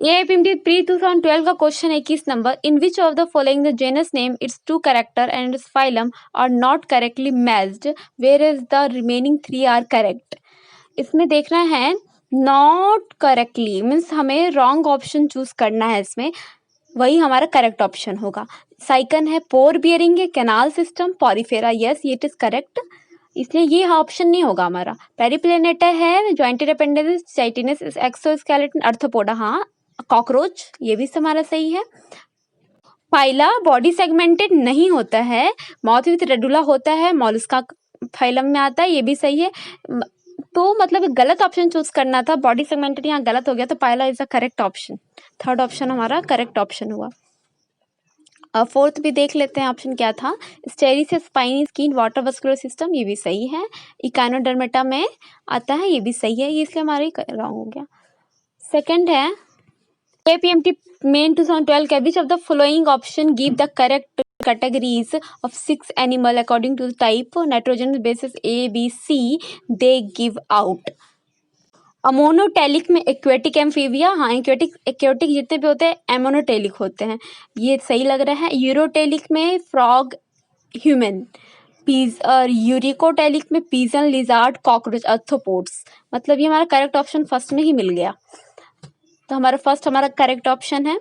AIPMT pre 2012 का question 21 number, in which of the following the genus name its two character and its phylum are not correctly matched where is the remaining 3 are correct. इसमें देखना है not correctly means हमें wrong option choose करना है, इसमें वही हमारा correct option होगा। साइकन है, पोर बियरिंग है, कैनाल सिस्टम, पॉरीफेरा, यस ये इट इज करेक्ट, इसलिए ये ऑप्शन नहीं होगा हमारा। पेरिप्लेनेटा है, जॉइंटेड अपेंडिस, चाइटिनस, एक्सोस्केलेटन, अर्थोपोडा, हाँ कॉकरोच ये भी हमारा सही है। फाइला बॉडी सेगमेंटेड नहीं होता है, माउथ विथ रेडुला होता है, मॉलस्का फाइलम में आता है, ये भी सही है। तो मतलब गलत ऑप्शन चूज करना था, बॉडी सेगमेंटेड यहाँ गलत हो गया, तो Pila is the correct option. Third option हमारा करेक्ट ऑप्शन हुआ। फोर्थ भी देख लेते हैं ऑप्शन क्या था। स्टेरिस spiny skin, water vascular system, ये भी सही है। इकानोडर्मेटा में आता है, ये भी सही है, ये इसलिए हमारे रॉन्ग हो गया। सेकंड है APMT मेन 2012 के विच of the following option give the correct categories of 6 animal according to the type nitrogen basis A B C they give out। Ammonotelic में एक्वेटिक एम्फीबिया, हाँ एक्वेटिक जितने भी होते हैं एमोनोटेलिक होते हैं, ये सही लग रहा है। यूरोटेलिक में फ्रॉग, ह्यूमन, पीज और यूरिकोटेलिक में पीजन, लिजार्ड, कॉकरोच, अर्थोपोड्स। मतलब ये हमारा करेक्ट ऑप्शन फर्स्ट में ही मिल गया, तो हमारा फर्स्ट हमारा करेक्ट ऑप्शन है।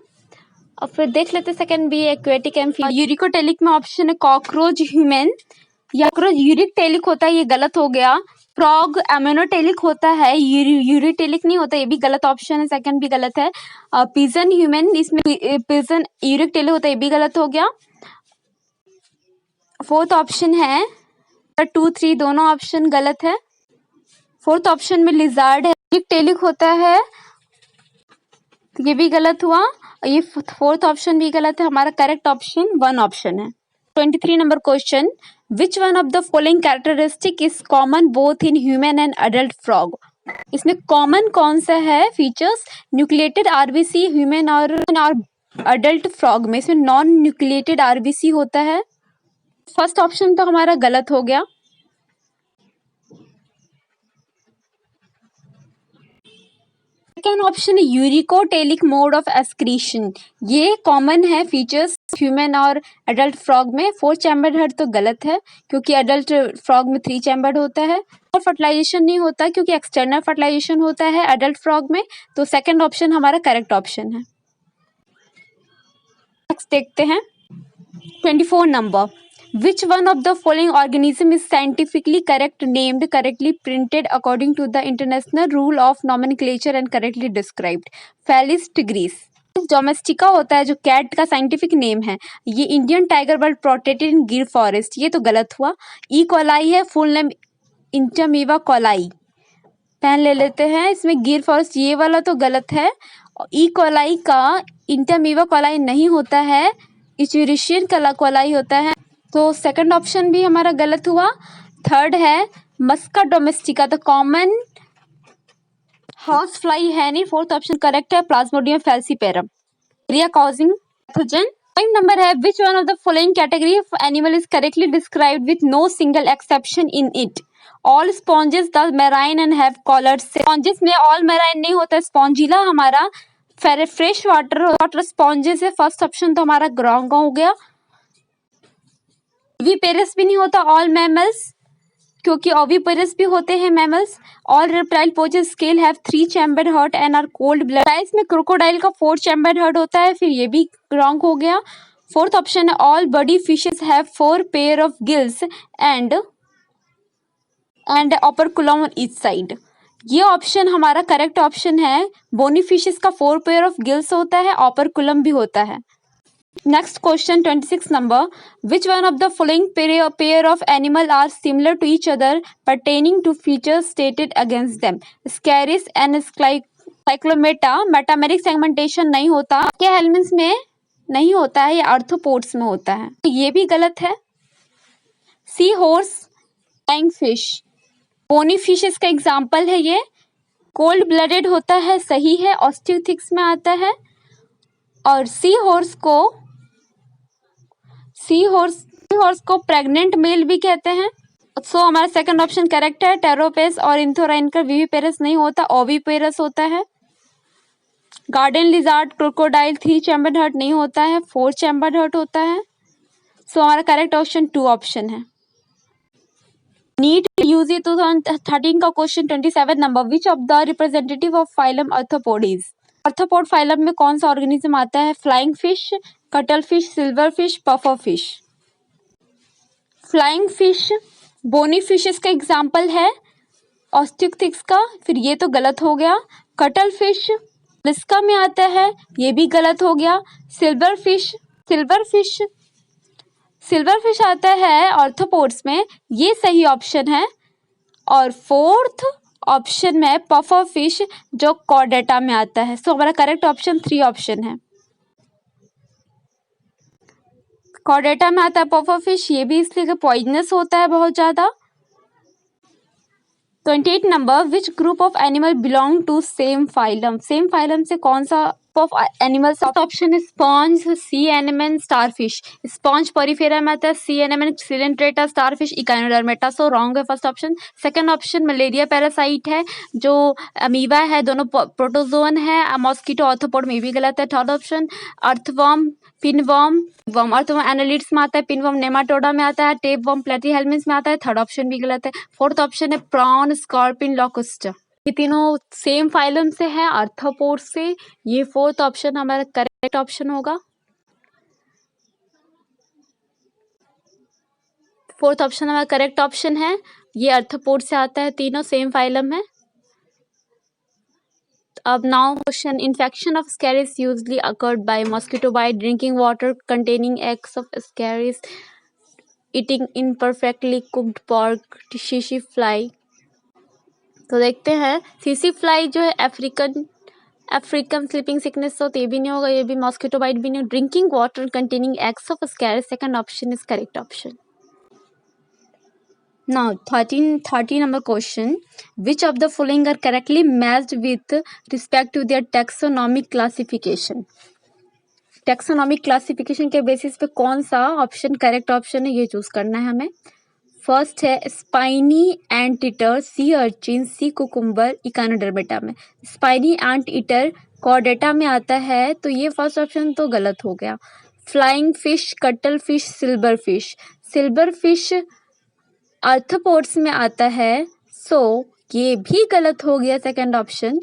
और फिर देख लेते सेकंड भी, एक्वेटिक एम्फीबिया। यूरिकोटेलिक में ऑप्शन है कॉकरोच, ह्यूमन, या कॉकरोच यूरिकटेलिक होता है, ये गलत हो गया। फ्रॉग एमोनोटेलिक होता है, यूरिटेलिक नहीं होता, ये भी गलत ऑप्शन है, सेकंड भी गलत है। पिजन ह्यूमन, इसमें पिजन यूरिकटेलिक होता है, ये भी गलत हो गया। फोर्थ ऑप्शन है 2 3 दोनों ऑप्शन गलत है। फोर्थ ऑप्शन में लिजार्ड है, यूरिकटेलिक होता है, ये भी गलत हुआ। ये फोर्थ ऑप्शन भी गलत है, हमारा करेक्ट ऑप्शन 1 ऑप्शन है। 23 number question, which one of the following characteristic is common both in human and adult frog. इसमें कॉमन कौन सा है फीचर्स, न्यूक्लिएटेड आरबीसी ह्यूमन और अडल्ट फ्रॉग में, इसमें नॉन न्यूक्लिएटेड आरबीसी होता है। फर्स्ट ऑप्शन तो हमारा गलत हो गया। सेकेंड ऑप्शन है यूरिकोटेलिक मोड ऑफ एक्सक्रीशन, ये कॉमन है फीचर्स ह्यूमन और एडल्ट फ्रॉग में। 4 चैम्बर्ड हेड तो गलत है, क्योंकि एडल्ट फ्रॉग में 3 चैम्बर्ड होता है। और फर्टिलाइजेशन नहीं होता, क्योंकि एक्सटर्नल फर्टिलाइजेशन होता है एडल्ट फ्रॉग में, तो सेकेंड ऑप्शन हमारा करेक्ट ऑप्शन है। नेक्स्ट देखते हैं 24 number, which one of the following organism is scientifically correct, named, correctly printed according to the international rule of nomenclature and correctly described। Felis tigris domestica होता है, जो cat का scientific name है। ये Indian tiger bird protected इन गिर forest, ये तो गलत हुआ। ई कोलाई है, फुल नेम इंटरमीवा कोलाई, पहन ले लेते हैं। इसमें गिर फॉरेस्ट ये वाला तो गलत है, ई कोलाई का इंटरमीवा कोलाई नहीं होता है, इचुरिशियन कोलाई होता है, तो सेकंड ऑप्शन भी हमारा गलत हुआ। थर्ड है मस्का डोमेस्टिका, तो कॉमन हाउस फ्लाई है नहीं, फोर्थ ऑप्शन करेक्ट है, Plasmodium falciparum, area causing pathogen. 5 number है, which one of the following category of animal is correctly described with no single exception in it. All sponges the marine and have collared. Sponges में all marine नहीं होता, Spongilla हमारा fresh water sponges है, first option तो हमारा wrong हो गया। Oviparous भी नहीं होता ऑल मैमल्स, क्योंकि ओविपेरस भी होते हैं mammals. All reptile possess scale have 3 chambered heart and are cold blood. टाइल्स में क्रोकोडाइल का 4 चैम्बर्ड हार्ट होता है, फिर ये भी रॉन्ग हो गया। फोर्थ ऑप्शन है all body fishes have 4 pair of gills and operculum on each side, ये ऑप्शन हमारा करेक्ट ऑप्शन है। बोनी फिशेस का 4 पेयर ऑफ गिल्स होता है, ऑपरकुलम भी होता है। Next question 26 number, which one of the following pair of animal are similar to each other pertaining to features stated against them। Scaris and Cyclometa metameric segmentation नहीं होता, के helminths में नहीं होता है, या आर्थ्रोपोड्स में होता है, तो ये भी गलत है। Sea horse, flying fish, bony fishes का एग्जाम्पल है ये। कोल्ड ब्लडेड होता है, सही है, ऑस्टियोथिक्स में आता है। और सी हॉर्स को प्रेग्नेंट मेल भी कहते हैं, सो हमारा सेकंड ऑप्शन करेक्ट है। टेरोपेस और इंथोराइन का विविपेरस नहीं होता, ओविपेरस होता है। Garden lizard, crocodile 3 chambered hurt नहीं होता है, 4 चैम्बर्ड हर्ट होता है। सो हमारा करेक्ट ऑप्शन 2 ऑप्शन है। नीट यूजी 2013 का question 27 number, which of the representative of phylum arthropods. Arthropod phylum में कौन सा ऑर्गेनिज्म आता है? Flying fish, cuttle fish, silver fish, puffer fish. Flying fish bony fishes का एग्जाम्पल है, ऑस्टियोथिक्स का, फिर ये तो गलत हो गया। कटल फिश लिस्का में आता है, ये भी गलत हो गया। सिल्वर फिश आता है आर्थ्रोपोड्स में, ये सही ऑप्शन है। और फोर्थ ऑप्शन में पफर फिश जो कॉर्डेटा में आता है। सो हमारा करेक्ट ऑप्शन 3 ऑप्शन है। कॉर्डेटा में आता है पफर फिश, ये भी इसलिए पॉइजनस होता है बहुत ज्यादा। 28 number, which group of animal belong to same phylum. Same phylum से कौन सा ऑफ एनिमल्स? ऑप्शन है sponge, sea anemone, starfish. Sponge Porifera में आता है, sea anemone Coelenterata, starfish Echinodermata. So wrong है first option. Second option malaria parasite है जो अमीबा है, दोनों प्रोटोजोन है। मॉस्किटो ऑर्थोपोड में भी गलत है। Third option earthworm, pinworm, earthworm annelids में आता है, पिनवर्म नेमाटोडा में आता है, टेपवर्म प्लेटीहेल्मिन्थ में आता है। थर्ड ऑप्शन भी गलत है। फोर्थ ऑप्शन है प्रॉन, स्कॉर्पिन, लोकस्ट। ये तीनों सेम फाइलम से है, आर्थ्रोपोड से। ये फोर्थ ऑप्शन हमारा करेक्ट ऑप्शन होगा। फोर्थ ऑप्शन हमारा करेक्ट ऑप्शन है। ये आर्थ्रोपोड से आता है, तीनों सेम फाइलम है। अब now question, infection of Ascaris usually occurred by mosquito bite, drinking water containing eggs of Ascaris, eating imperfectly cooked pork, सीसी फ्लाई। तो देखते हैं, सीसी फ्लाई जो है अफ्रीकन स्लीपिंग सिकनेस, तो ये भी नहीं होगा, ये भी मॉस्किटो बाइट भी नहीं। Drinking water containing eggs of स्कैरिस, second option is correct option. Now 30 number question, which of the following are correctly matched with respect to their taxonomic classification। Taxonomic classification के बेसिस पे कौन सा option correct option है, ये choose करना है हमें। First है spiny ant eater, sea urchin, sea cucumber, echinodermata में। स्पाइनी एंट ईटर कॉर्डेटा में आता है, तो ये फर्स्ट ऑप्शन तो गलत हो गया। Flying fish, cuttle fish, silver fish arthropods में आता है, सो ये भी गलत हो गया second option.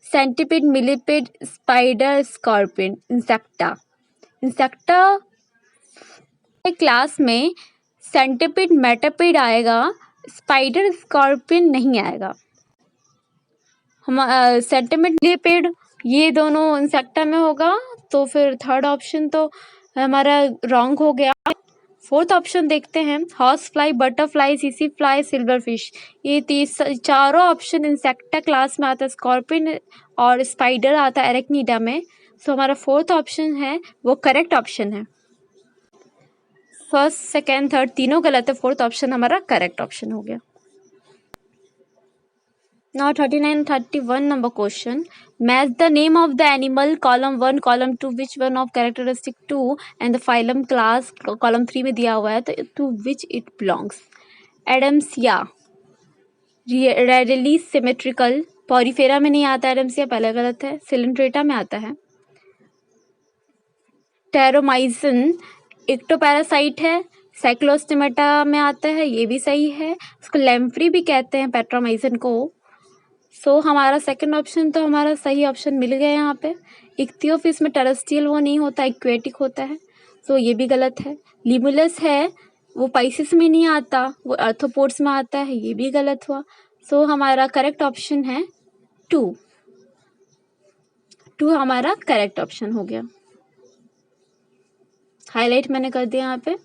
Centipede, millipede, spider, scorpion, Insecta class में सेंटिपिड, मेटापिड आएगा, स्पाइडर, स्कॉर्पियन नहीं आएगा। हम सेंटिपिड, मिलीपिड ये दोनों इंसेक्टा में होगा, तो फिर थर्ड ऑप्शन तो हमारा रॉन्ग हो गया। फोर्थ ऑप्शन देखते हैं, horse fly, butterfly, CC fly, silver fish. ये चारों ऑप्शन इंसेक्टा क्लास में आता है, स्कॉर्पियन और स्पाइडर आता है एरेक्निडा में। सो हमारा फोर्थ ऑप्शन है वो करेक्ट ऑप्शन है। फर्स्ट, सेकेंड, थर्ड तीनों गलत है, फोर्थ ऑप्शन हमारा करेक्ट ऑप्शन हो गया। Now 39 and 31 number question, match the name of the animal column 1 column 2 which one of characteristic 2 and the phylum class column 3 में दिया हुआ है, तो to which it belongs। Adamsia readily symmetrical, Porifera में नहीं आता एडम्सिया, पहले गलत है। सिलेंट्रेटा में आता है। टेरोमाइजन इक्टोपैरासाइट है, साइक्लोस्टिमेटा में आता है, ये भी सही है। उसको लैम्फ्री भी कहते हैं पेट्रोमाइजन को। सो हमारा सेकंड ऑप्शन तो हमारा सही ऑप्शन मिल गया यहाँ पे। इक्थियोफिस में टेरेस्ट्रियल वो नहीं होता, एक्वेटिक होता है, सो ये भी गलत है। लिमुलस है, वो पाइसिस में नहीं आता, वो आर्थ्रोपोड्स में आता है, ये भी गलत हुआ। सो हमारा करेक्ट ऑप्शन है 2 हमारा करेक्ट ऑप्शन हो गया। हाईलाइट मैंने कर दिया यहाँ पे।